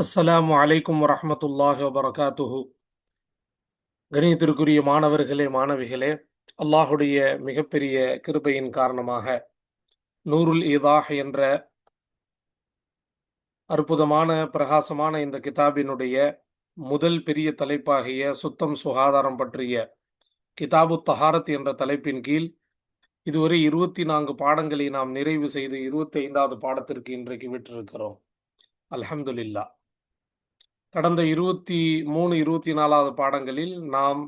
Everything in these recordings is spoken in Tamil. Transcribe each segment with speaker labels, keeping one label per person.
Speaker 1: அஸ்ஸலாமு அலைக்கும் வரஹ்மத்துல்லாஹி வபரகாத்துஹு. கணியத்திற்குரிய மாணவர்களே, மாணவிகளே, அல்லாஹுடைய மிகப்பெரிய கிருபையின் காரணமாக நூருல் ஈதாஹ் என்ற அற்புதமான பிரகாசமான இந்த கிதாபினுடைய முதல் பெரிய தலைப்பாகிய சுத்தம் சுகாதாரம் பற்றிய கிதாபு தஹாரத் என்ற தலைப்பின் கீழ் இதுவரை 24 பாடங்களை நாம் நிறைவு செய்து 25வது பாடத்திற்கு இன்றைக்கு விட்டிருக்கிறோம். அல்ஹம்துலில்லாஹ். கடந்த 23, 24வது பாடங்களில் நாம்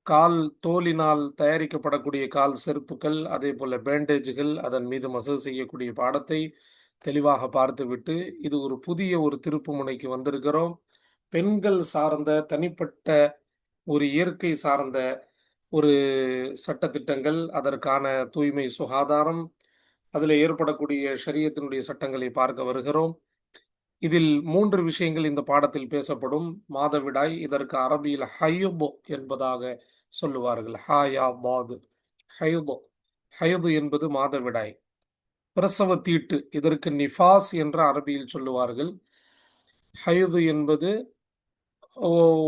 Speaker 1: கால் தோலினால் தயாரிக்கப்படக்கூடிய கால் செருப்புகள், அதே போல பேண்டேஜுகள், அதன் மீது மசூல் செய்யக்கூடிய பாடத்தை தெளிவாக பார்த்துவிட்டு இது ஒரு புதிய ஒரு திருப்பு முனைக்கு வந்திருக்கிறோம். பெண்கள் சார்ந்த தனிப்பட்ட ஒரு இயற்கை சார்ந்த ஒரு சட்டத்திட்டங்கள், அதற்கான தூய்மை சுகாதாரம், அதில் ஏற்படக்கூடிய ஷரியத்தினுடைய சட்டங்களை பார்க்க வருகிறோம். இதில் 3 விஷயங்கள் இந்த பாடத்தில் பேசப்படும். மாதவிடாய், இதற்கு அரபியில் ஹைது என்பதாக சொல்லுவார்கள். ஹாயா பாது ஹைது. ஹைது என்பது மாதவிடாய். பிரசவ தீட்டு, இதற்கு நிஃபாஸ் என்று அரபியில் சொல்லுவார்கள். ஹைது என்பது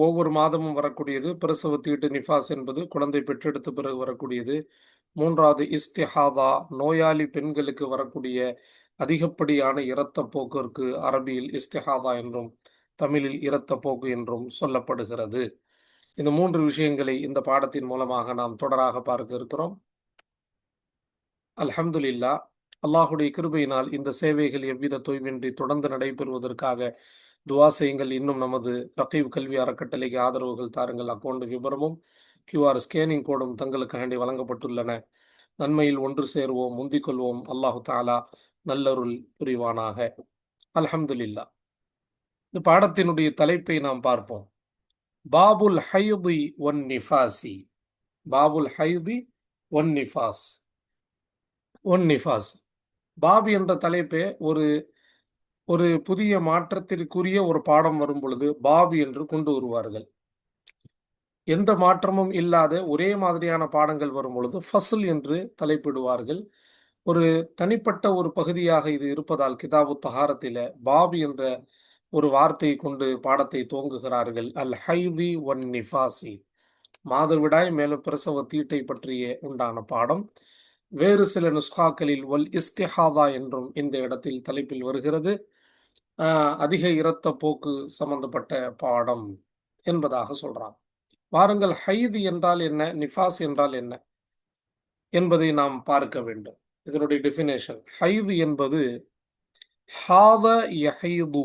Speaker 1: ஒவ்வொரு மாதமும் வரக்கூடியது. பிரசவ தீட்டு நிஃபாஸ் என்பது குழந்தை பெற்றெடுத்த பிறகு வரக்கூடியது. 3வது இஸ்திஹாதா, நோயாளி பெண்களுக்கு வரக்கூடிய அதிகப்படியான இரத்தப்போக்கிற்கு அரபியில் இஸ்திஹாதா என்றும் தமிழில் இரத்தப்போக்கு என்றும் சொல்லப்படுகிறது. இந்த 3 விஷயங்களை இந்த பாடத்தின் மூலமாக நாம் தொடராக பார்க்க இருக்கிறோம். அல்ஹம்துலில்லாஹ். அல்லாஹுடைய கிருபையினால் இந்த சேவைகள் எவ்வித தொய்வின்றி தொடர்ந்து நடைபெறுவதற்காக துவா செய்யுங்கள். இன்னும் நமது ரகீப் கல்வி அறக்கட்டளைக்கு ஆதரவுகள் தாருங்கள். அக்கௌண்ட் விபரமும் QR ஸ்கேனிங் கோடும் தங்களுக்காண்டி வழங்கப்பட்டுள்ளன. நன்மையில் ஒன்று சேருவோம், முந்திக் கொள்வோம். அல்லாஹு தாலா நல்லருள் புரிவானாக. அல்ஹம்துலில்லாஹ். இந்த பாடத்தினுடைய தலைப்பை நாம் பார்ப்போம். பாபுல் ஹைதி ஒன் நிஃபாசி. பாபுல் ஹைதி ஒன் நிஃபாஸ். ஒன் நிஃபாஸ். பாப் என்ற தலைப்பே ஒரு புதிய மாற்றத்திற்குரிய ஒரு பாடம் வரும் பொழுது பாப் என்று கொண்டு வருவார்கள். எந்த மாற்றமும் இல்லாத ஒரே மாதிரியான பாடங்கள் வரும் பொழுது ஃபஸ்ல் என்று தலைப்பிடுவார்கள். ஒரு தனிப்பட்ட ஒரு பகுதியாக இது இருப்பதால் கிதாபு தஹாரத்தில பாப் என்ற ஒரு வார்த்தையை கொண்டு பாடத்தை துவங்குகிறார்கள். அல் ஹைதி ஒன் நிஃபாசி, மாதவிடாய் மேலும் பிரசவ தீட்டை பற்றிய உண்டான பாடம். வேறு சில நுஸ்காக்களில் வல் இஸ்திஹாதா என்றும் இந்த இடத்தில் தலைப்பில் வருகிறது. அதிக இரத்த போக்கு சம்பந்தப்பட்ட பாடம் என்பதாக சொல்றாங்க. வாருங்கள், ஹைது என்றால் என்ன, நிஃபாஸ் என்றால் என்ன என்பதை நாம் பார்க்க வேண்டும். இதனுடைய டெஃபினேஷன், ஹைது என்பது ஹாத யஹைது.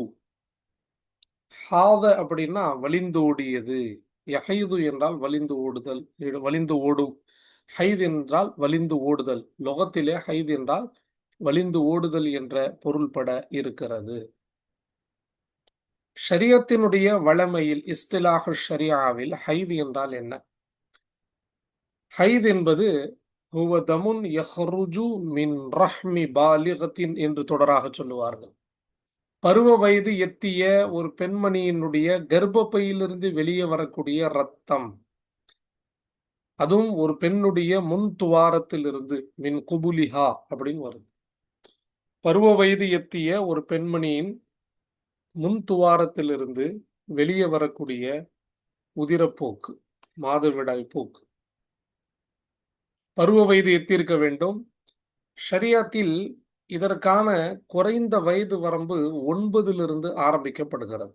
Speaker 1: ஹாத அப்படின்னா வலிந்து ஓடியது. யஹைது என்றால் வலிந்து ஓடுதல், வலிந்து ஓடும். ஹைது என்றால் வலிந்து ஓடுதல். லொகத்திலே ஹைது என்றால் வலிந்து ஓடுதல் என்ற பொருள்பட இருக்கிறது. ஷரியத்தினுடைய வளமையில் இஸ்திலாஹு ஷரியாவில் ஹைது என்றால் என்ன? ஹைது என்பது ஹுவ தமுன் யஹ்ருஜு மின் ரஹ்மி பாலிகத்தின் என்று தொடராக சொல்லுவார்கள். பருவ வயது எத்திய ஒரு பெண்மணியினுடைய கர்ப்பப்பையிலிருந்து வெளியே வரக்கூடிய ரத்தம், அதுவும் ஒரு பெண்ணுடைய முன் துவாரத்திலிருந்து, மின் குபுலிஹா அப்படின்னு வருது. பருவ வயது எத்திய ஒரு பெண்மணியின் முன் துவாரத்திலிருந்து வெளியே வரக்கூடிய உதிரப்போக்கு, மாதவிடாய் போக்கு. பருவ வயது எத்தியிருக்க வேண்டும். ஷரியாத்தில் இதற்கான குறைந்த வயது வரம்பு 9 ஆரம்பிக்கப்படுகிறது.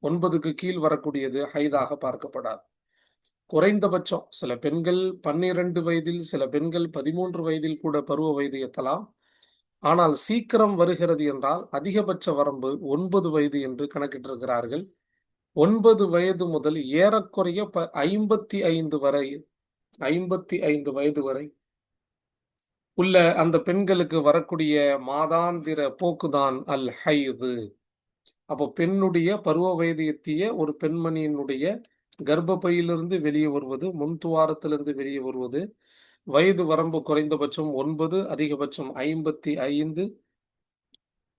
Speaker 1: 9க்கு கீழ் வரக்கூடியது ஹைதாக பார்க்கப்படாது. குறைந்தபட்சம் சில பெண்கள் 12 வயதில், சில பெண்கள் 13 வயதில் கூட பருவ வயது எத்தலாம். ஆனால் சீக்கிரம் வருகிறது என்றால் அதிகபட்ச வரம்பு 9 வயது என்று கணக்கிட்டிருக்கிறார்கள். 9 வயது முதல் ஏறக்குறைய 55 வரை, 55 வயது வரை உள்ள அந்த பெண்களுக்கு வரக்கூடிய மாதாந்திர போக்குதான் அல் ஹைது. அப்போ பெண்ணுடைய பருவ வயது எத்திய ஒரு பெண்மணியினுடைய கர்ப்பப்பையிலிருந்து வெளியே வருவது, முன்துவாரத்திலிருந்து வெளியே வருவது, வயது வரம்பு குறைந்தபட்சம் 9, அதிகபட்சம் 55.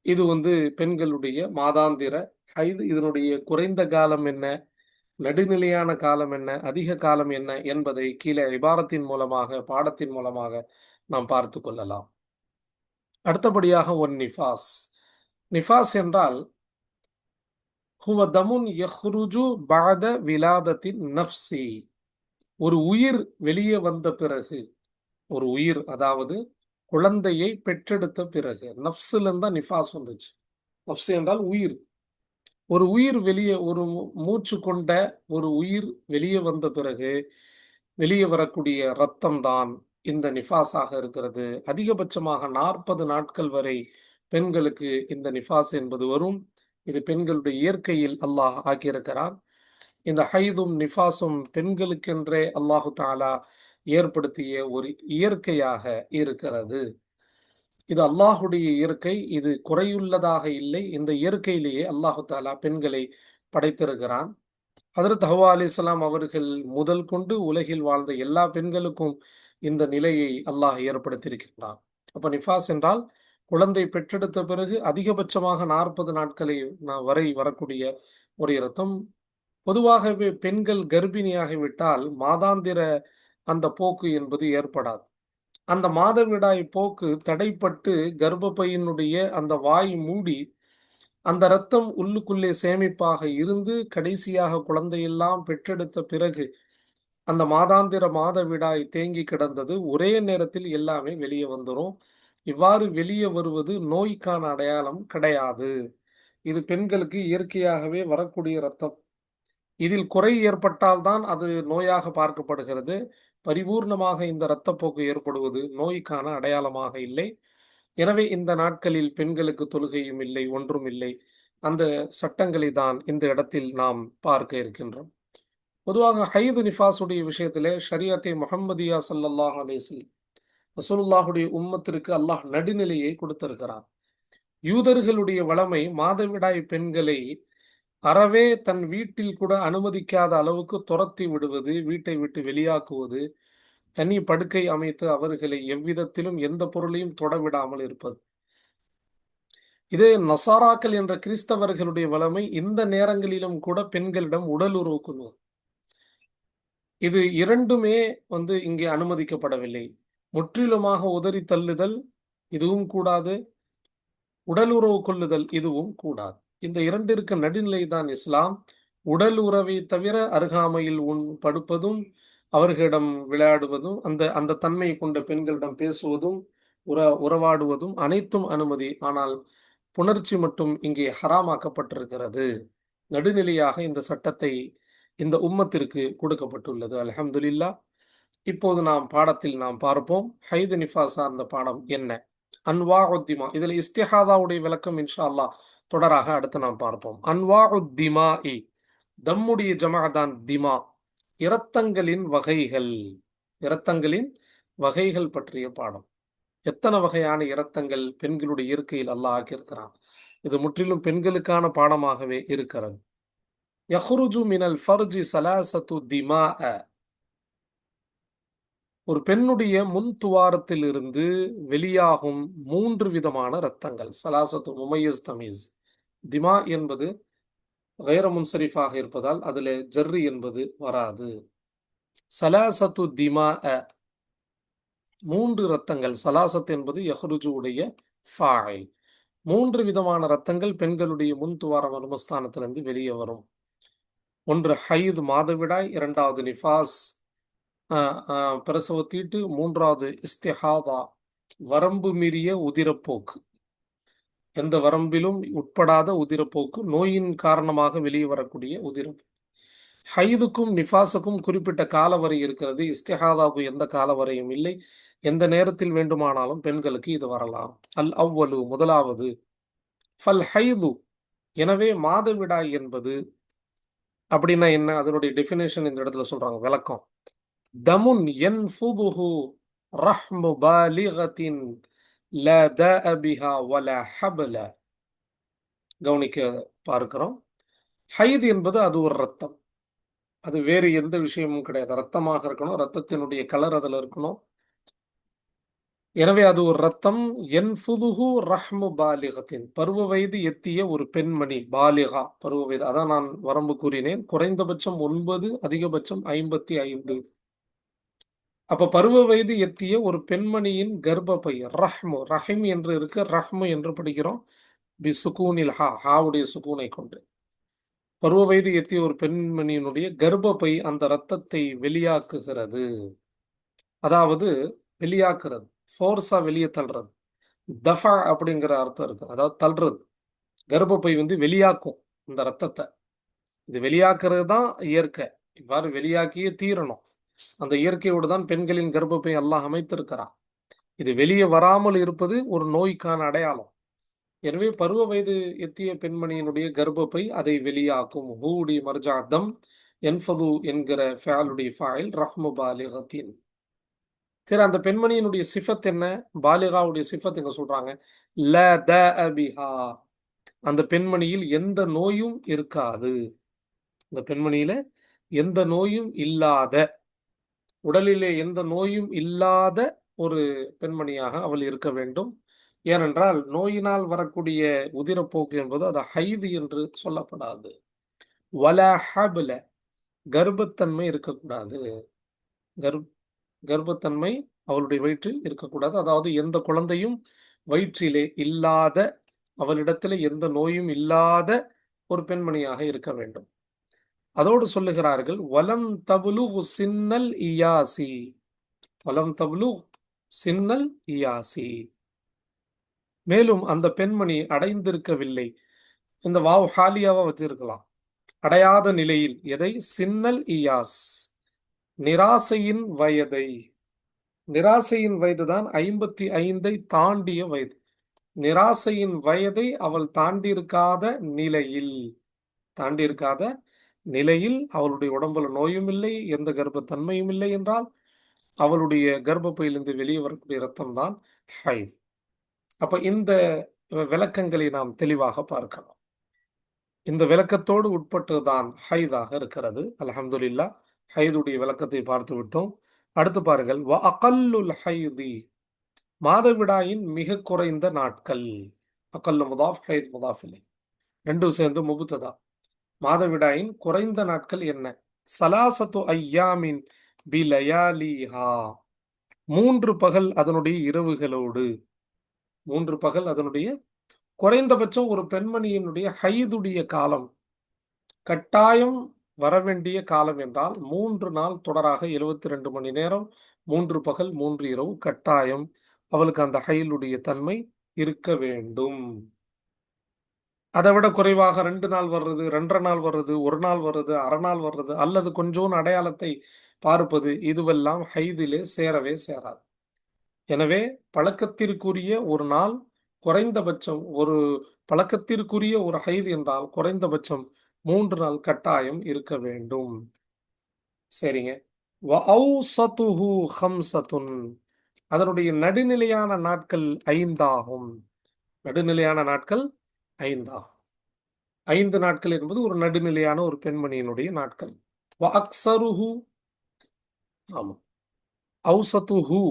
Speaker 1: இது பெண்களுடைய மாதாந்திர ஹைது. இதனுடைய குறைந்த காலம் என்ன, நடுநிலையான காலம் என்ன, அதிக காலம் என்ன என்பதை கீழே இபாரத்தின் மூலமாக, பாடத்தின் மூலமாக நாம் பார்த்து கொள்ளலாம். அடுத்தபடியாக ஒன் நிஃபாஸ். நிஃபாஸ் என்றால் ஹுவ தமுன் யஹ்ருஜு பஅத விலாதத்தின் நஃப்ஸி. ஒரு உயிர் வெளியே வந்த பிறகு, ஒரு உயிர் அதாவது குழந்தையை பெற்றெடுத்த பிறகு, நஃப்ஸில் தான் நிஃபாஸ் வந்துச்சு. நஃப்ஸ் என்றால் உயிர். ஒரு உயிர் வெளியே, ஒரு மூச்சு கொண்ட ஒரு உயிர் வெளியே வந்த பிறகு வெளியே வரக்கூடிய ரத்தம் தான் இந்த நிஃபாஸாக இருக்கிறது. அதிகபட்சமாக 40 நாட்கள் வரை பெண்களுக்கு இந்த நிஃபாஸ் என்பது வரும். இது பெண்களுடைய இயற்கையில் அல்லாஹ் ஆக்கியிருக்கிறான். இந்த ஹைதும் நிஃபாஸும் பெண்களுக்கென்றே அல்லாஹு தாலா ஏற்படுத்திய ஒரு இயற்கையாக இருக்கிறது. இது அல்லாஹுடைய இயற்கை. இது குறையுள்ளதாக இல்லை. இந்த இயற்கையிலேயே அல்லாஹு தாலா பெண்களை படைத்திருக்கிறான். ஹதரத் ஹவ்வா அலைஹிஸ்ஸலாம் அவர்கள் முதல் கொண்டு உலகில் வாழ்ந்த எல்லா பெண்களுக்கும் இந்த நிலையை அல்லாஹ் ஏற்படுத்தியிருக்கின்றான். அப்ப நிஃபாஸ் என்றால் குழந்தை பெற்றெடுத்த பிறகு அதிகபட்சமாக 40 நாட்களை வரை வரக்கூடிய ஒரு இரத்தம். பொதுவாகவே பெண்கள் கர்ப்பிணியாகிவிட்டால் மாதாந்திர அந்த போக்கு என்பது ஏற்படாது. அந்த மாதவிடாய் போக்கு தடைப்பட்டு கர்ப்பப்பையினுடைய அந்த வாய் மூடி அந்த இரத்தம் உள்ளுக்குள்ளே சேமிப்பாக இருந்து கடைசியாக குழந்தையெல்லாம் பெற்றெடுத்த பிறகு அந்த மாதாந்திர மாதவிடாய் தேங்கி கிடந்தது ஒரே நேரத்தில் எல்லாமே வெளியே வந்துடும். இவ்வாறு வெளியே வருவது நோய்க்கான அடையாளம் கிடையாது. இது பெண்களுக்கு இயற்கையாகவே வரக்கூடிய இரத்தம். இதில் குறை ஏற்பட்டால்தான் அது நோயாக பார்க்கப்படுகிறது. பரிபூர்ணமாக இந்த இரத்தப்போக்கு ஏற்படுவது நோய்க்கான அடையாளமாக இல்லை. எனவே இந்த நாட்களில் பெண்களுக்கு தொழுகையும் இல்லை, ஒன்றும் இல்லை. அந்த சட்டங்களை தான் இந்த இடத்தில் நாம் பார்க்க இருக்கின்றோம். பொதுவாக ஹைது நிஃபாஸுடைய விஷயத்திலே ஷரியத்தை முஹம்மதியா ஸல்லல்லாஹு அலைஹி வஸல்லம் ரசூலுல்லாஹுடைய உம்மத்திற்கு அல்லாஹ் நடுநிலையை கொடுத்திருக்கிறான். யூதர்களுடைய வளமை மாதவிடாய் பெண்களை அறவே தன் வீட்டில் கூட அனுமதிக்காத அளவுக்கு துரத்தி விடுவது, வீட்டை விட்டு வெளியாக்குவது, தனி படுக்கை அமைத்து அவர்களை எவ்விதத்திலும் எந்த பொருளையும் தொடவிடாமல் இருப்பது. இதே நசாராக்கள் என்ற கிறிஸ்தவர்களுடைய வளமை இந்த நேரங்களிலும் கூட பெண்களிடம் உடல் உறவு கொள்வது. இது இரண்டுமே இங்கே அனுமதிக்கப்படவில்லை. முற்றிலுமாக உதறி தள்ளுதல் இதுவும் கூடாது, உடல் உறவு கொள்ளுதல் இதுவும் கூடாது. இந்த இரண்டிற்கு நடுநிலை தான் இஸ்லாம். உடல் உறவை தவிர அருகாமையில் படுப்பதும், அவர்களிடம் விளையாடுவதும், அந்த அந்த தன்மை கொண்ட பெண்களிடம் பேசுவதும், உறவாடுவதும் அனைத்தும் அனுமதி. ஆனால் புணர்ச்சி மட்டும் இங்கே ஹராமாக்கப்பட்டிருக்கிறது. நடுநிலையாக இந்த சட்டத்தை இந்த உம்மத்திற்கு கொடுக்கப்பட்டுள்ளது. அல்ஹம்துலில்லாஹ். இப்போது நாம் பாடத்தில் நாம் பார்ப்போம். ஹைது நிஃபாஸ் சார்ந்த பாடம் என்ன? அன்வாஉத்திமா. இதில் இஸ்திஹாதாவுடைய விளக்கம் இன்ஷா அல்லாஹ் தொடராக அடுத்து நாம் பார்ப்போம். அன்வாஉத்திமாஇ, தம்முடைய ஜமா தான் திமா, இரத்தங்களின் வகைகள். இரத்தங்களின் வகைகள் பற்றிய பாடம். எத்தனை வகையான இரத்தங்கள் பெண்களுடைய இயற்கையில் அல்லாஹ் ஆக்கியிருக்கிறான். இது முற்றிலும் பெண்களுக்கான பாடமாகவே இருக்கிறது. யஹ்ருஜு மினல் ஃபர்ஜி ஸலாஸத்து திமாஅ, ஒரு பெண்ணுடைய முன் துவாரத்தில் இருந்து வெளியாகும் 3 விதமான இரத்தங்கள். சலாசத்து முமையஸ் தமீஸ். திமா என்பது கைர முன்சரிஃபாக இருப்பதால் அதில் ஜர்ரி என்பது வராது. சலாசத்து திமாஅ, 3 இரத்தங்கள். சலாசத் என்பது யஹ்ருஜு உடைய ஃபாயில். 3 விதமான இரத்தங்கள் பெண்களுடைய முன் துவார மர்மஸ்தானத்திலிருந்து வெளியே வரும். ஒன்று ஹைத் மாதவிடாய், இரண்டாவது நிஃபாஸ் பிரசவத்தீட்டு, மூன்றாவது இஸ்திஹாதா வரம்பு மீறிய உதிரப்போக்கு. எந்த வரம்பிலும் உட்படாத உதிரப்போக்கு, நோயின் காரணமாக வெளியே வரக்கூடிய உதிரப்போக்கு. ஹைதுக்கும் நிஃபாஸுக்கும் குறிப்பிட்ட காலவரை இருக்கிறது. இஸ்திஹாதாவுக்கு எந்த காலவரையும் இல்லை. எந்த நேரத்தில் வேண்டுமானாலும் பெண்களுக்கு இது வரலாம். அல் அவ்வலு, முதலாவது. ஃபல் ஹைது, எனவே மாதவிடாய் என்பது அப்படின்னா என்ன? அதனுடைய டெஃபினேஷன் இந்த இடத்துல சொல்றாங்க, விளக்கம். தமுன் யன்ஃபுதுஹு ரஹ்மு பாலிகத்தின் லா தாஅ பிஹா வலா ஹப்ல. கவனிக்க பார்க்கிறோம். ஹைது என்பது அது ஒரு ரத்தம். அது வேறு எந்த விஷயமும் கிடையாது. ரத்தமாக இருக்கணும், ரத்தத்தினுடைய கலர் அதில் இருக்கணும். எனவே அது ஒரு ரத்தம். யன்ஃபுதுஹு ரஹ்மு பாலிகத்தின், பருவ வயது எத்திய ஒரு பெண்மணி. பாலிகா, பருவ வயது. அதான் நான் வரம்பு கூறினேன். குறைந்தபட்சம் 9, அதிகபட்சம் 55. அப்ப பருவ வயது எத்திய ஒரு பெண்மணியின் கர்ப்பப்பை. ரஹ்மு, ரஹிம் என்று இருக்கு, ரஹ்மு என்று படிக்கிறோம். பி சுகூனில் ஹா, ஹாவுடைய சுகூனை கொண்டு. பருவ வயது எத்திய ஒரு பெண்மணியினுடைய கர்ப்பப்பை அந்த இரத்தத்தை வெளியாக்குகிறது. அதாவது வெளியாக்குறது, ஃபோர்ஸா வெளியே தள்ளுறது. தஃபா அப்படிங்கிற அர்த்தம் இருக்கு, அதாவது தள்ளுறது. கர்ப்பப்பை வந்து வெளியாக்கும் இந்த ரத்தத்தை. இது வெளியாக்குறது தான் இயற்கை. இவ்வாறு வெளியாக்கியே தீரணும். அந்த இயற்கையோடு தான் பெண்களின் கர்ப்பப்பை அல்லாஹ் அமைத்திருக்கிறான். இது வெளியே வராமல் இருப்பது ஒரு நோய்க்கான அடையாளம். எனவே பருவ வயது எத்திய பெண்மணியினுடைய கர்ப்பப்பை அதை வெளியாக்கும். ஹூடி மர்ஜாதம் என்பது என்கிற ஃபேலுடைய ஃபாயில் ரஹ்மு பாலிகத்தின். சரி, அந்த பெண்மணியினுடைய சிஃபத் என்ன? பாலிகாவுடைய சிஃபத் எங்க சொல்றாங்க? ல த அபிஹா. அந்த பெண்மணியில் எந்த நோயும் இருக்காது. அந்த பெண்மணியில எந்த நோயும் இல்லாத, உடலிலே எந்த நோயும் இல்லாத ஒரு பெண்மணியாக அவள் இருக்க வேண்டும். ஏனென்றால் நோயினால் வரக்கூடிய உதிரப்போக்கு என்பது அது ஹைது என்று சொல்லப்படாது. வல ஹப்ல, கர்ப்பத்தன்மை இருக்கக்கூடாது. கர்ப்பத்தன்மை அவளுடைய வயிற்றில் இருக்கக்கூடாது. அதாவது எந்த குழந்தையும் வயிற்றிலே இல்லாத, அவளிடத்திலே எந்த நோயும் இல்லாத ஒரு பெண்மணியாக இருக்க வேண்டும். அதோடு சொல்லுகிறார்கள், வலம் தபுலு சின்னல் இயாசி. வலம் தபுலு சின்னல் இயாசி. மேலும் அந்த பெண்மணி அடைந்திருக்கவில்லை. இந்த வாவ் ஹாலியாவா வச்சிருக்கலாம். அடையாத நிலையில் எதை? சின்னல் இயாஸ், நிராசையின் வயதை. நிராசையின் வயதுதான் 55 தாண்டிய வயது. நிராசையின் வயதை அவள் தாண்டியிருக்காத நிலையில், தாண்டியிருக்காத நிலையில் அவளுடைய உடம்புல நோயும் இல்லை, எந்த கர்ப்பத்தன்மையும் இல்லை என்றால் அவளுடைய கர்ப்பப்பையிலிருந்து வெளியே வரக்கூடிய இரத்தம் தான் ஹைத். அப்ப இந்த விளக்கங்களை நாம் தெளிவாக பார்க்கலாம். இந்த விளக்கத்தோடு உட்பட்டுதான் ஹைதாக இருக்கிறது. அல்ஹம்துலில்லா, ஹைதுடைய விளக்கத்தை பார்த்து விட்டோம். அடுத்து பாருங்கள், வ அகல்லுல் ஹைதி, மாதவிடாயின் மிக குறைந்த நாட்கள். அகல்லு முதாஃப், ஹைத் முதாஃப் இல்லை, ரெண்டும் சேர்ந்து முபுத்ததா. மாதவிடாயின் குறைந்த நாட்கள் என்ன? சலாசத்து ஐயாமின் பிலயாலிஹா, 3 பகல் அதனுடைய இரவுகளோடு. 3 பகல் அதனுடைய குறைந்தபட்சம். ஒரு பெண்மணியினுடைய ஹைதுடைய காலம், கட்டாயம் வரவேண்டிய காலம் என்றால் 3 நாள் தொடராக 72 மணி நேரம், 3 பகல் 3 இரவு கட்டாயம் அவளுக்கு அந்த ஹைலுடைய தன்மை இருக்க வேண்டும். அதை விட குறைவாக 2 நாள் வர்றது, 2.5 நாள் வர்றது, 1 நாள் வர்றது, அரை நாள் வர்றது, அல்லது கொஞ்சோன்னு அடையாளத்தை பார்ப்பது, இதுவெல்லாம் ஹைதிலே சேரவே சேராது. எனவே பழக்கத்திற்குரிய ஒரு நாள், குறைந்தபட்சம் ஒரு பழக்கத்திற்குரிய ஒரு ஹைது என்றால் குறைந்தபட்சம் 3 நாள் கட்டாயம் இருக்க வேண்டும். சரிங்க. வஅௌசதுஹு ஹம்சத்துன், அதனுடைய நடுநிலையான நாட்கள் 5 ஆகும். நடுநிலையான நாட்கள் 5 ஆகும். 5 நாட்கள் என்பது ஒரு நடுநிலையான ஒரு பெண்மணியினுடைய நாட்கள். வஅக்ஸருஹு, ஆமா, அவுசதுஹு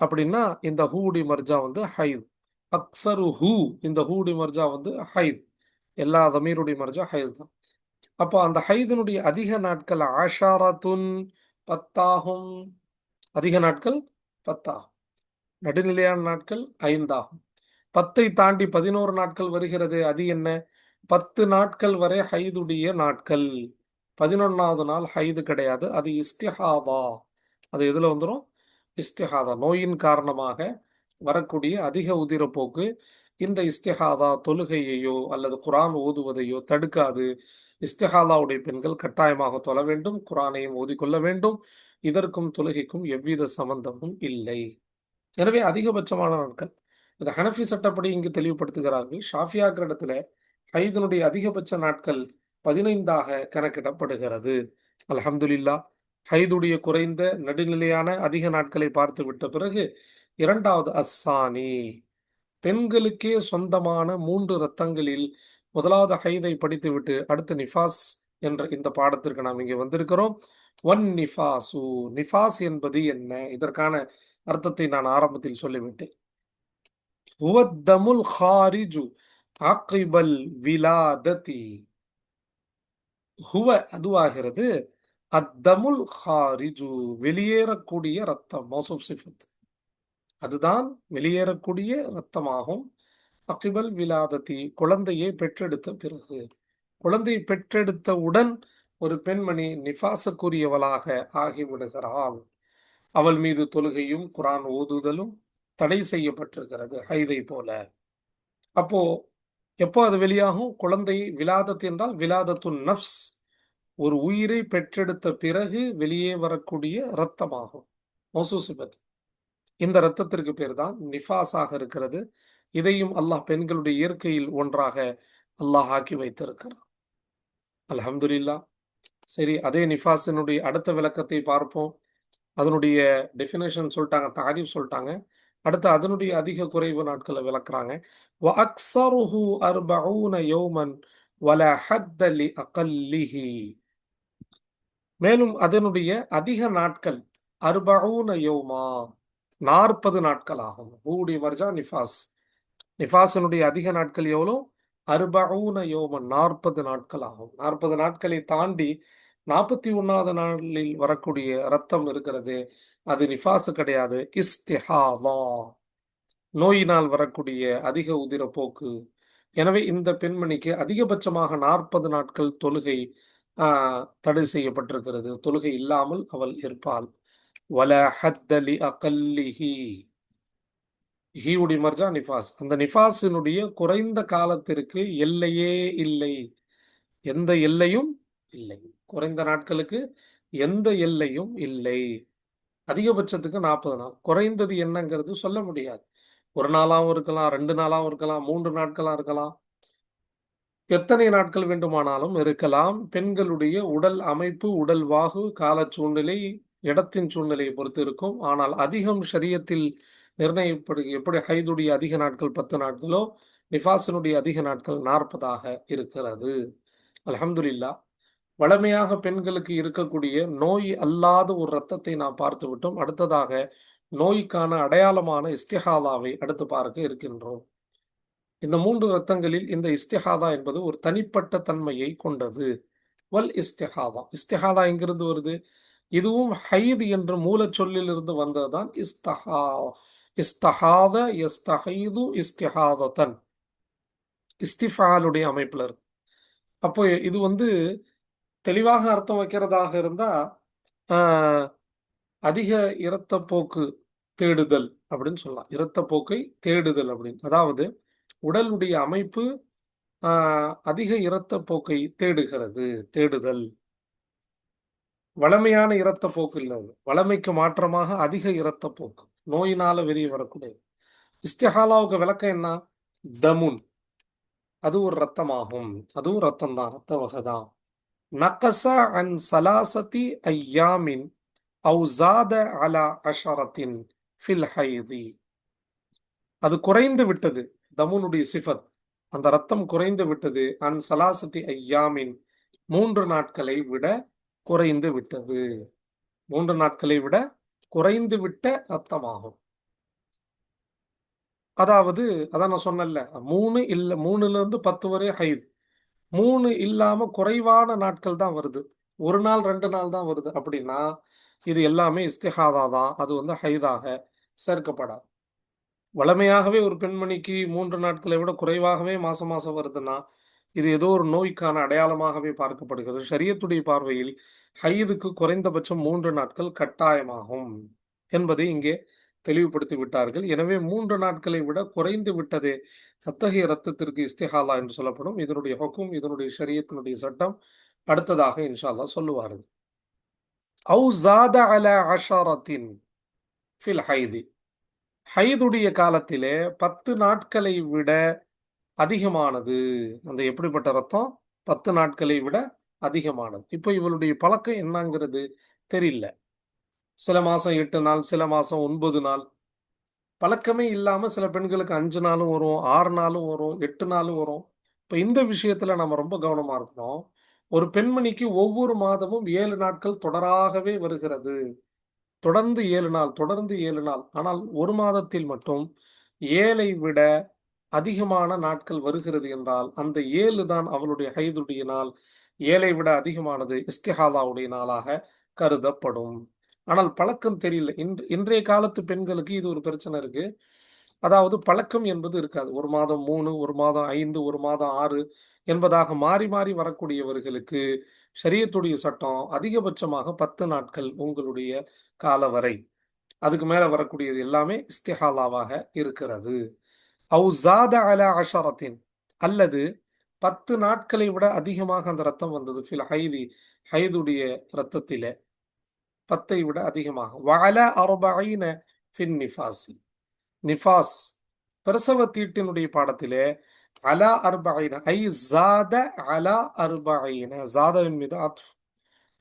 Speaker 1: அப்படின்னா இந்த ஹூடி மர்ஜா வந்து ஹைத். அக்ஸருஹு, இந்த ஹூடி மர்ஜா வந்து ஹைத். எல்லா தமீருடைய மர்ஜா ஹைத் தான். அப்போ அந்த ஹைதனுடைய அதிக நாட்கள் ஆஷாரத்துன், 10 ஆகும். அதிக நாட்கள் 10 ஆகும். நடுநிலையான நாட்கள் 5 ஆகும். 10ஐ தாண்டி 11 நாட்கள் வருகிறது. அது என்ன? 10 நாட்கள் வரை ஹைதுடைய நாட்கள். 11வது நாள் ஹைது கிடையாது, அது இஸ்திஹாதா. அது எதுல வந்துடும்? இஸ்திஹாதா, நோயின் காரணமாக வரக்கூடிய அதிக உதிரப்போக்கு. இந்த இஸ்திஹாதா தொழுகையையோ அல்லது குரான் ஓதுவதையோ தடுக்காது. இஸ்திஹாதாவுடைய பெண்கள் கட்டாயமாக தொழ வேண்டும், குரானையும் ஓதிக்கொள்ள வேண்டும். இதற்கும் தொழுகைக்கும் எவ்வித சம்பந்தமும் இல்லை. எனவே அதிகபட்சமான நாட்கள் இந்த ஹனஃபி சட்டப்படி இங்கு தெளிவுபடுத்துகிறார்கள். ஷாஃபியாக்கள் இடத்துல ஹைதனுடைய அதிகபட்ச நாட்கள் 15ஆக கணக்கிடப்படுகிறது. அல்ஹம்துலில்லா, ஹைதுடைய குறைந்த நடுநிலையான அதிக நாட்களை பார்த்து விட்ட பிறகு இரண்டாவது அஸ்ஸானி, பெண்களுக்கே சொந்தமான 3 ரத்தங்களில் முதலாவது ஹைதை படித்துவிட்டு அடுத்து நிஃபாஸ் என்ற இந்த பாடத்திற்கு நாம் இங்கே வந்திருக்கிறோம். ஒன் நிஃபாசு, நிஃபாஸ் என்பது என்ன? இதற்கான அர்த்தத்தை நான் ஆரம்பத்தில் சொல்லிவிட்டேன். ஹுவத்தமுல் ஹாரிஜு அக்பல் விலாததி, ஹுவ அதுவாகிறது, அத்தமுல் ஹாரிஜு வெளியேறக்கூடிய ரத்தம், மௌசூப் சிஃபத், அதுதான் வெளியேறக்கூடிய ரத்தமாகும். அக்பல் விலாததி குழந்தையை பெற்றெடுத்த பிறகு. குழந்தை பெற்றெடுத்தவுடன் ஒரு பெண்மணி நிஃபாசுக்குரியவளாக ஆகிவிடுகிறாள். அவள் மீது தொழுகையும் குரான் ஓதுதலும் தடை செய்யப்பட்டிருக்கிறது, ஹைதை போல. அப்போ எப்போ அது வெளியாகும்? குழந்தை விலாதத் என்றால் விலாதத்துன் நஃப்ஸ், ஒரு உயிரை பெற்றெடுத்த பிறகு வெளியே வரக்கூடிய இரத்தமாகும். மௌசூசிபத், இந்த இரத்தத்திற்கு பேர் தான் நிஃபாஸாக இருக்கிறது. இதையும் அல்லாஹ் பெண்களுடைய இயற்கையில் ஒன்றாக அல்லாஹ் ஆக்கி வைத்திருக்கிறார். அல்ஹம்துலில்லாஹ். சரி, அதே நிஃபாஸினுடைய அடுத்த விளக்கத்தை பார்ப்போம். அதனுடைய டெஃபினேஷன் சொல்லிட்டாங்க, தாரீஃப் சொல்லிட்டாங்க. அடுத்து அதனுடைய அதிக குறைவு நாட்களை விளக்குறாங்க. வ அக்ஸருஹு அர்பஊன யௌமன் வலா ஹத்த லி அகல்லிஹி. மேலும் அதனுடைய அதிக நாட்கள் அர்பஊன யௌமா, 40 நாட்கள் ஆகும். ஹூடி மர்ஜா நிஃபாஸ். நிஃபாஸினுடைய அதிக நாட்கள் எவ்வளோ? அர்பஊன யௌமன், 40 நாட்கள் ஆகும். 40 நாட்களை தாண்டி 41வது நாளில் வரக்கூடிய ரத்தம் இருக்கிறது, அது நிஃபாசு கிடையாது, இஸ்திஹாதா, நோயினால் வரக்கூடிய அதிக உதிரப்போக்கு. எனவே இந்த பெண்மணிக்கு அதிகபட்சமாக 40 நாட்கள் தொழுகை தடை செய்யப்பட்டிருக்கிறது. தொழுகை இல்லாமல் அவள் இருப்பாள். வல ஹத்தலி அகல்லிஹி, ஹீவுடி மர்ஜா நிஃபாஸ். அந்த நிஃபாஸினுடைய குறைந்த காலத்திற்கு எல்லையே இல்லை, எந்த எல்லையும் இல்லை. குறைந்த நாட்களுக்கு எந்த எல்லையும் இல்லை. அதிகபட்சத்துக்கு 40 நாள், குறைந்தது என்னங்கிறது சொல்ல முடியாது. ஒரு நாளாகவும் இருக்கலாம், 2 நாளாகவும் இருக்கலாம், 3 நாட்களாக இருக்கலாம், எத்தனை நாட்கள் வேண்டுமானாலும் இருக்கலாம். பெண்களுடைய உடல் அமைப்பு, உடல் வாகு, கால சூழ்நிலை, இடத்தின் சூழ்நிலையை பொறுத்து இருக்கும். ஆனால் அதிகம் ஷரியத்தில் எப்படி ஹைதுடைய அதிக நாட்கள் 10 நாட்களோ, நிஃபாஸினுடைய அதிக நாட்கள் 40ஆக இருக்கிறது. அல்ஹம்துலில்லாஹ். வழமையாக பெண்களுக்கு இருக்கக்கூடிய நோய் அல்லாத ஒரு இரத்தத்தை நாம் பார்த்து விட்டோம். அடுத்ததாக நோய்க்கான அடையாளமான இஸ்திஹாதாவை அடுத்து பார்க்க இருக்கின்றோம். இந்த 3 இரத்தங்களில் இந்த இஸ்திஹாதா என்பது ஒரு தனிப்பட்ட தன்மையை கொண்டது. வல் இஸ்திஹாதா, இஸ்திஹாதா எங்கிருந்து வருது? இதுவும் ஹைது என்ற மூலச் சொல்லிலிருந்து வந்ததுதான். இஸ்தஹாத யஸ்தஹீது இஸ்திஹாதத்தன், இஸ்திஃபாலுடைய அமைப்புல இருக்கு. அப்போ இது தெளிவாக அர்த்தம் வைக்கிறதாக இருந்தா அதிக இரத்தப்போக்கு தேடுதல் அப்படின்னு சொல்லலாம். இரத்தப்போக்கை தேடுதல் அப்படின்னு, அதாவது உடலுடைய அமைப்பு அதிக இரத்தப்போக்கை தேடுகிறது, தேடுதல். வளமையான இரத்தப்போக்கு இல்லை, வளமைக்கு மாற்றமாக அதிக இரத்தப்போக்கு, நோயினால வெளியே வரக்கூடியது. இஸ்திஹாலாவுக்கு விளக்கம் என்ன? தமுன், அது ஒரு ரத்தமாகும், அதுவும் ரத்தம் தான், ரத்த வகை தான். நகஸ அன் சலாசதி ஐயாமின் அவு ஜாத அலா அஷரத்தின் ஃபில் ஹைதி, அது குறைந்து விட்டது. தமுனுடைய சிஃபத், அந்த ரத்தம் குறைந்து விட்டது. அன் சலாசதி ஐயாமின், 3 நாட்களை விட குறைந்து விட்டது. 3 நாட்களை விட குறைந்து விட்ட ரத்தமாகும். அதாவது அதான் நான் சொன்னேன்ல, 3 இல்ல, 3ல இருந்து 10 வரை ஹைத். 3 இல்லாம குறைவான நாட்கள் தான் வருது, 1 நாள் 2 நாள் தான் வருது அப்படின்னா இது எல்லாமே இஸ்திஹாதா தான். அது ஹைதாக சேர்க்கப்படாது. வளமையாகவே ஒரு பெண்மணிக்கு 3 நாட்களை விட குறைவாகவே மாசம் வருதுன்னா இது ஏதோ ஒரு நோய்க்கான அடையாளமாகவே பார்க்கப்படுகிறது. ஷரியத்துடைய பார்வையில் ஹைதுக்கு குறைந்தபட்சம் 3 நாட்கள் கட்டாயமாகும் என்பதை இங்கே தெளிவுபடுத்தி விட்டார்கள். எனவே 3 நாட்களை விட குறைந்து விட்டதே அத்தகைய இரத்தத்திற்கு இஸ்திஹாலா என்று சொல்லப்படும். இதனுடைய ஹுக்கும், இதனுடைய ஷரியத்தினுடைய சட்டம் அடுத்ததாக இன்ஷா அல்லாஹ் சொல்லுவார்கள். அவு ஜாத அலா அஷரத்தின் ஃபில் ஹைதி, ஹைதுடைய காலத்திலே 10 நாட்களை விட அதிகமானது. அந்த எப்படிப்பட்ட ரத்தம்? 10 நாட்களை விட அதிகமானது. இப்போ இவளுடைய பழக்கம் என்னங்கிறது தெரியல. சில மாசம் 8 நாள், சில மாசம் 9 நாள், பழக்கமே இல்லாம சில பெண்களுக்கு 5 நாளும் வரும், 6 நாளும் வரும், 8 நாளும் வரும். இப்போ இந்த விஷயத்துல நம்ம ரொம்ப கவனமா இருக்கணும். ஒரு பெண்மணிக்கு ஒவ்வொரு மாதமும் 7 நாட்கள் தொடராகவே வருகிறது. தொடர்ந்து 7 நாள், தொடர்ந்து 7 நாள். ஆனால் ஒரு மாதத்தில் மட்டும் 7ஐ விட அதிகமான நாட்கள் வருகிறது என்றால் அந்த 7 தான் அவளுடைய ஹைதுடைய நாள். 7ஐ விட அதிகமானது இஸ்திஹாலாவுடைய நாளாக கருதப்படும். ஆனால் பழக்கம் தெரியல. இன்றைய காலத்து பெண்களுக்கு இது ஒரு பிரச்சனை இருக்கு. அதாவது பழக்கம் என்பது இருக்காது. ஒரு மாதம் 3, ஒரு மாதம் 5, ஒரு மாதம் 6 என்பதாக மாறி மாறி வரக்கூடியவர்களுக்கு ஷரியத்துடைய சட்டம் அதிகபட்சமாக 10 நாட்கள் உங்களுடைய காலவரை. அதுக்கு மேல வரக்கூடியது எல்லாமே இஸ்திஹாலாவாக இருக்கிறது. அவு ஜாத அலா அஷரத்தின், அல்லது 10 நாட்களை விட அதிகமாக அந்த ரத்தம் வந்தது. ஃபில் ஹைதி, ஹைதுடைய ரத்தத்திலே 10ஐ விட அதிகமாக. வஅல அர்பஈன ஃபின் நிஃபாசி, நிஃபாஸ் பிரசவ தீட்டினுடைய பாடத்திலே அலா அர்பஈன ஐ ஜாத அலா அர்பஈன, ஜாதவின் மீது அத்ஃப்,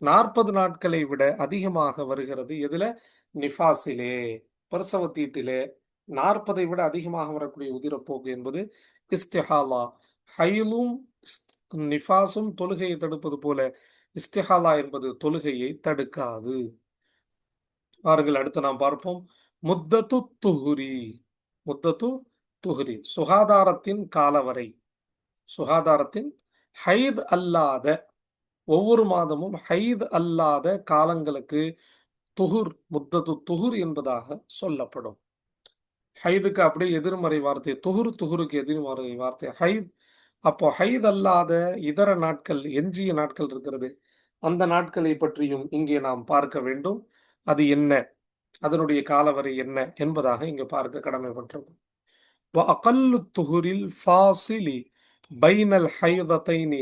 Speaker 1: 40 நாட்களை விட அதிகமாக வருகிறது. எதுல? நிஃபாஸிலே, பிரசவ தீட்டிலே 40ஐ விட அதிகமாக வரக்கூடிய உதிரப்போக்கு என்பது இஸ்திஹாலா. ஹைலும் நிஃபாஸும் தொழுகையை தடுப்பது போல இஸ்திஹாலா என்பது தொழுகையை தடுக்காது. பாருங்கள், அடுத்து நாம் பார்ப்போம். முத்தத்து துஹுரி, முத்தத்து துஹுரி சுகாதாரத்தின் காலவரை. சுகாதாரத்தின் ஹைத் அல்லாத, ஒவ்வொரு மாதமும் ஹைத் அல்லாத காலங்களுக்கு துஹுர், முத்தத்து துஹுர் என்பதாக சொல்லப்படும். ஹைதுக்கு அப்படியே எதிர்மறை வார்த்தை துஹுர், துஹுருக்கு எதிர்மறை வார்த்தை ஹைத். அப்போ ஹைத் அல்லாத இதர நாட்கள், எஞ்சிய நாட்கள் இருக்கிறது, அந்த நாட்களை பற்றியும் இங்கே நாம் பார்க்க வேண்டும். அது என்ன, அதனுடைய காலவரை என்ன என்பதாக இங்கு பார்க்க கடமைப்பட்டது. وأقل الطهر الفاصل بين الحيضتين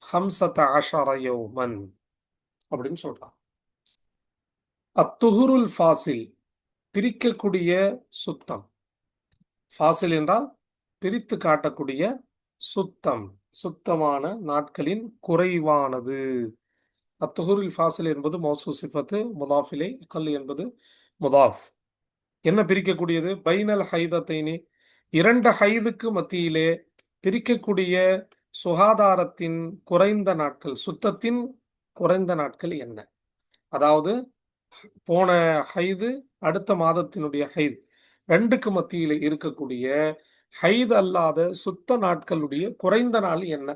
Speaker 1: 15 يوما அப்படின்னு சொல்றான். அத்துஹுருல் ஃபாசில், பிரிக்கக்கூடிய சுத்தம். ஃபாசில் என்றால் பிரித்து காட்டக்கூடிய சுத்தம், சுத்தமான நாட்களின் குறைவானது. அத்துஹுருல் ஃபாசில் என்பது மௌசூ சிஃபத்து, முதாஃபிலை, அகல் என்பது முதாஃப். என்ன பிரிக்கக்கூடியது? பைனல் ஹைதத்தைனி, 2 ஹைதுக்கு மத்தியிலே பிரிக்கக்கூடிய சுகாதாரத்தின் குறைந்த நாட்கள், சுத்தத்தின் குறைந்த நாட்கள் என்ன? அதாவது போன ஹைது அடுத்த மாதத்தினுடைய ஹைது, 2க்கு மத்தியிலே இருக்கக்கூடிய ஹைது அல்லாத சுத்த நாட்களுடைய குறைந்த நாள் என்ன?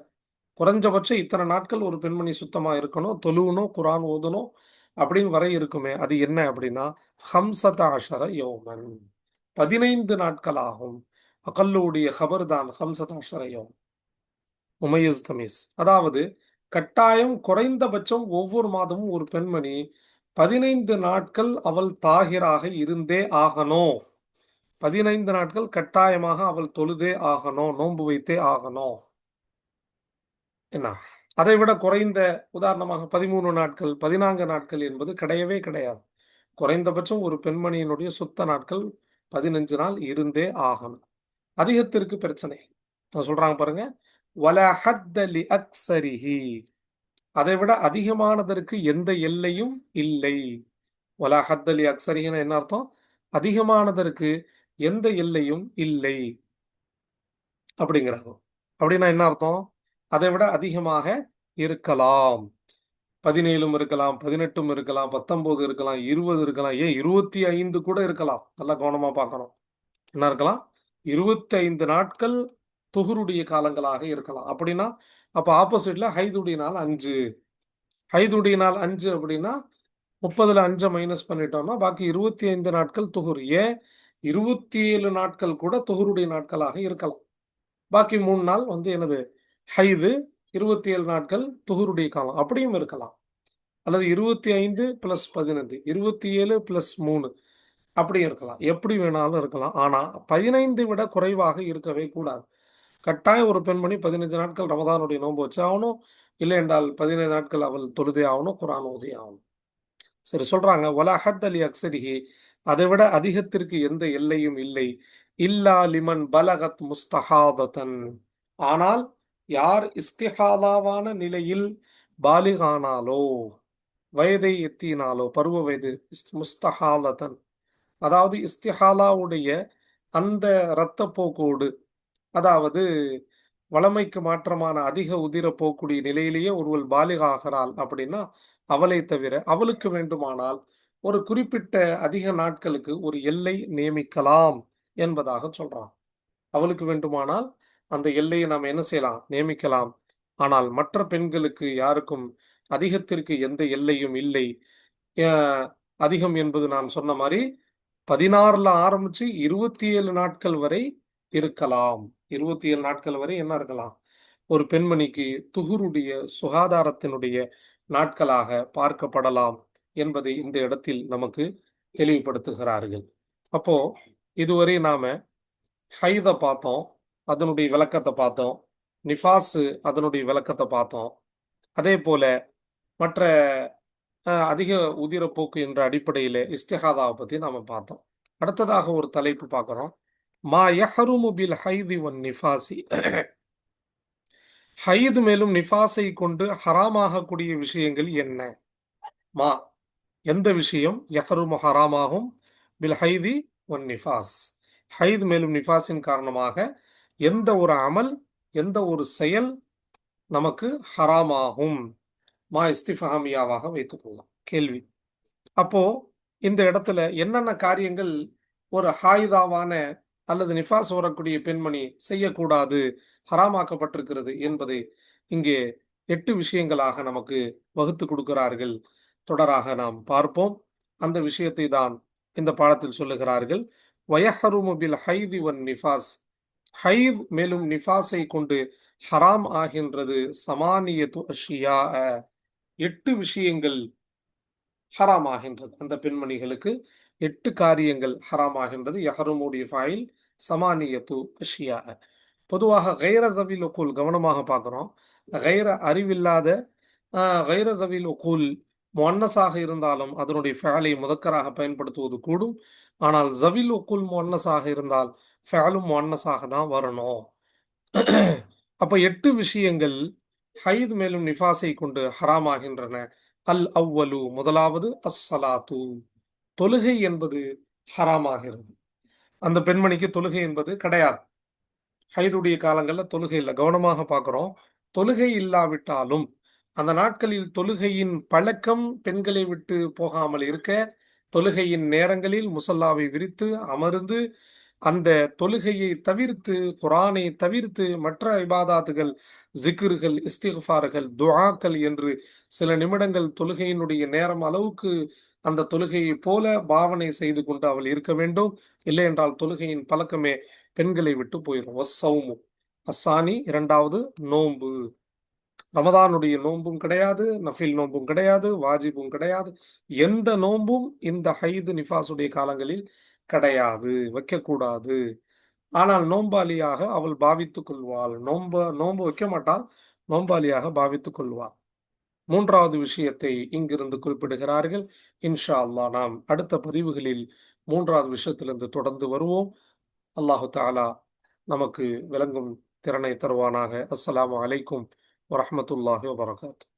Speaker 1: குறைஞ்சபட்சம் இத்தனை நாட்கள் ஒரு பெண்மணி சுத்தமா இருக்கணும், தொழுவணும், குரான் ஓதணும் அப்படின்னு வரை இருக்குமே, அது என்ன அப்படின்னா 15 யௌமன், 15 நாட்கள் ஆகும். அகல்லுடைய ஹபர் தான் 15 யௌம். முமையஸ் தமீஸ், அதாவது கட்டாயம் குறைந்தபட்சம் ஒவ்வொரு மாதமும் ஒரு பெண்மணி 15 நாட்கள் அவள் தாகிராக இருந்தே ஆகணும். 15 நாட்கள் கட்டாயமாக அவள் தொழுதே ஆகணும், நோன்பு வைத்தே ஆகணும். என்ன, அதை விட குறைந்த, உதாரணமாக 13 நாட்கள், 14 நாட்கள் என்பது கிடையவே கிடையாது. குறைந்தபட்சம் ஒரு பெண்மணியினுடைய சுத்த நாட்கள் 15 நாள் இருந்தே ஆகணும். அதிகத்திற்கு பிரச்சனை சொல்றாங்க பாருங்க. வல ஹத்த லி அக்ஸரிஹி, அதை விட அதிகமானதற்கு எந்த எல்லையும் இல்லை. வல ஹத்த லி அக்ஸரிஹின்னா என்ன அர்த்தம்? அதிகமானதற்கு எந்த எல்லையும் இல்லை அப்படிங்கிறாங்க. அப்படின்னா என்ன அர்த்தம்? அதை விட அதிகமாக இருக்கலாம். 17 இருக்கலாம், 18 இருக்கலாம், 19 இருக்கலாம், 20 இருக்கலாம், ஏன் 25 கூட இருக்கலாம். நல்லா கவனமா பார்க்கணும். என்ன இருக்கலாம்? 25 நாட்கள் துஹுருடைய காலங்களாக இருக்கலாம். அப்படின்னா அப்ப ஆப்போசிட்ல ஹைதுடைய நாள் 5, ஹைதுடைய நாள் 5 அப்படின்னா 30ல 5 மைனஸ் பண்ணிட்டோம்னா பாக்கி 25 நாட்கள் துஹுர். ஏன் 27 நாட்கள் கூட துஹுருடைய நாட்களாக இருக்கலாம். பாக்கி 3 நாள் என்னது? ஹைது. 27 நாட்கள் துஹுருடைய காலம் அப்படியும் இருக்கலாம். அல்லது 25 + 15, 27 + 3 அப்படி இருக்கலாம். எப்படி வேணாலும் இருக்கலாம். ஆனா 15 விட குறைவாக இருக்கவே கூடாது. கட்டாயம் ஒரு பெண்மணி 15 நாட்கள் ரமதானுடைய நோன்பு வச்சு ஆகணும். இல்லை என்றால் 15 நாட்கள் அவள் தொழுதே ஆகணும், குரான் ஓதி ஆகணும். சரி, சொல்றாங்க வலா ஹத் அலி அக்ஸரிஹி, அதை விட அதிகத்திற்கு எந்த எல்லையும் இல்லை. இல்லா லிமன் பலகத் முஸ்தஹாதத்தன், ஆனால் யார் இஸ்திஹாலாவான நிலையில் பாலிகானாலோ, வயதை எத்தினாலோ, பருவ வயது, முஸ்தஹாலத்தன் அதாவது இஸ்திஹாலாவுடைய அந்த இரத்த போக்கோடு, அதாவது வளமைக்கு மாற்றமான அதிக உதிர போக்கூடிய நிலையிலேயே ஒருவள் பாலிகாகிறாள் அப்படின்னா அவளை தவிர அவளுக்கு வேண்டுமானால் ஒரு குறிப்பிட்ட அதிக நாட்களுக்கு ஒரு எல்லை நியமிக்கலாம் என்பதாக சொல்றான். அவளுக்கு வேண்டுமானால் அந்த எல்லையை நாம் என்ன செய்யலாம்? நியமிக்கலாம். ஆனால் மற்ற பெண்களுக்கு யாருக்கும் அதிகத்திற்கு எந்த எல்லையும் இல்லை. அதிகம் என்பது நான் சொன்ன மாதிரி 16ல ஆரம்பிச்சு 27 நாட்கள் வரை இருக்கலாம். 27 நாட்கள் வரை என்ன இருக்கலாம்? ஒரு பெண்மணிக்கு துஹுருடைய சுகாதாரத்தினுடைய நாட்களாக பார்க்கப்படலாம் என்பதை இந்த இடத்தில் நமக்கு தெளிவுபடுத்துகிறார்கள். அப்போ இதுவரை நாம ஹைத பார்த்தோம், அதனுடைய விளக்கத்தை பார்த்தோம். நிஃபாஸ் அதனுடைய விளக்கத்தை பார்த்தோம். அதே போல மற்ற அதிக உதிரப்போக்கு என்ற அடிப்படையில் இஸ்திஹாதாவை பத்தி நாம பார்த்தோம். அடுத்ததாக ஒரு தலைப்பு பார்க்கிறோம். மா யஹ்ருமு பில் ஹைதி வன் நிஃபாசி. ஹைது மேலும் நிஃபாஸை கொண்டு ஹராமாகக்கூடிய விஷயங்கள் என்ன? மா எந்த விஷயம் யஹ்ருமு ஹராமாகும் பில் ஹைதி வன் நிஃபாஸ். ஹைது மேலும் நிஃபாஸின் காரணமாக எந்த ஒரு அமல், எந்த ஒரு செயல் நமக்கு ஹராமாகும்? மா இஸ்திஃபாமியாவாக வைத்துக் கொள்ளலாம். கேள்வி. அப்போ இந்த இடத்துல என்னென்ன காரியங்கள் ஒரு ஹாயிதாவான அல்லது நிஃபாஸ் வரக்கூடிய பெண்மணி செய்யக்கூடாது, ஹராமாக்கப்பட்டிருக்கிறது என்பதை இங்கே 8 விஷயங்களாக நமக்கு வகுத்து கொடுக்கிறார்கள். தொடராக நாம் பார்ப்போம். அந்த விஷயத்தை தான் இந்த பாடத்தில் சொல்லுகிறார்கள். வயஹருமு பில் ஹைதி வன் நிஃபாஸ். ஹைத் மேலும் நிஃபாஸை கொண்டு ஹராம் ஆகின்றது சமானியத்து அஷியா, 8 விஷயங்கள் ஹராம் ஆகின்றது. அந்த பெண்மணிகளுக்கு 8 காரியங்கள் ஹராம் ஆகின்றது. யஹருமுடைய ஃபாயில் சமானியத்து அஷியா. பொதுவாக கைர ஜவில் உக்கூல் கவனமாக பார்க்குறோம். கைர அறிவில்லாத கைர ஜவில் உக்கூல் முன்னஸாக இருந்தாலும் அதனுடைய ஃபேலை முதக்கராக பயன்படுத்துவது கூடும். ஆனால் ஜவில் உக்கூல் முன்னஸாக இருந்தால் ஃபேலும் முன்னஸாக தான் வரணும். அப்போ 8 விஷயங்கள் ஹைத் மேலும் நிஃபாஸை கொண்டு ஹராம் ஆகின்றன. அல் அவ்வலு முதலாவது அஸ்ஸலாத்து, தொழுகை என்பது ஹராமாகிறது. அந்த பெண்மணிக்கு தொழுகை என்பது கிடையாது. ஹைதுடைய காலங்களில் தொழுகை இல்லை. கவனமாக பார்க்குறோம். தொழுகை இல்லாவிட்டாலும் அந்த நாட்களில் தொழுகையின் பழக்கம் பெண்களை விட்டு போகாமல் இருக்க, தொழுகையின் நேரங்களில் முசல்லாவை விரித்து அமர்ந்து அந்த தொழுகையை தவிர்த்து, குரானை தவிர்த்து மற்ற இபாதாத்துகள், ஜிக்ருகள், இஸ்திஃபார்கள், துஆக்கள் என்று சில நிமிடங்கள் தொழுகையினுடைய நேரம் அளவுக்கு அந்த தொழுகையை போல பாவனை செய்து கொண்டு அவள் இருக்க வேண்டும். இல்லை என்றால் தொழுகையின் பழக்கமே பெண்களை விட்டு போயிடும். வஸ்ஸௌமு அஸ்ஸானி, இரண்டாவது நோன்பு. ரமதானுடைய நோன்பும் கிடையாது, நஃபில் நோன்பும் கிடையாது, வாஜிபும் கிடையாது. எந்த நோன்பும் இந்த ஹைது நிஃபாசுடைய காலங்களில் கிடையாது, வைக்கக்கூடாது. ஆனால் நோம்பாளியாக அவள் பாவித்துக் கொள்வாள். நோன்பு வைக்க மாட்டாள், நோம்பாளியாக பாவித்துக் கொள்வாள். மூன்றாவது விஷயத்தை இங்கிருந்து குறிப்பிடுகிறார்கள். இன்ஷா அல்லாஹ் நாம் அடுத்த பதிவுகளில் மூன்றாவது விஷயத்திலிருந்து தொடர்ந்து வருவோம். அல்லாஹு தஆலா நமக்கு விளங்கும் திறனை தருவானாக. அஸ்ஸலாமு அலைக்கும் வரஹ்மத்துல்லாஹி வபரகாத்துஹு.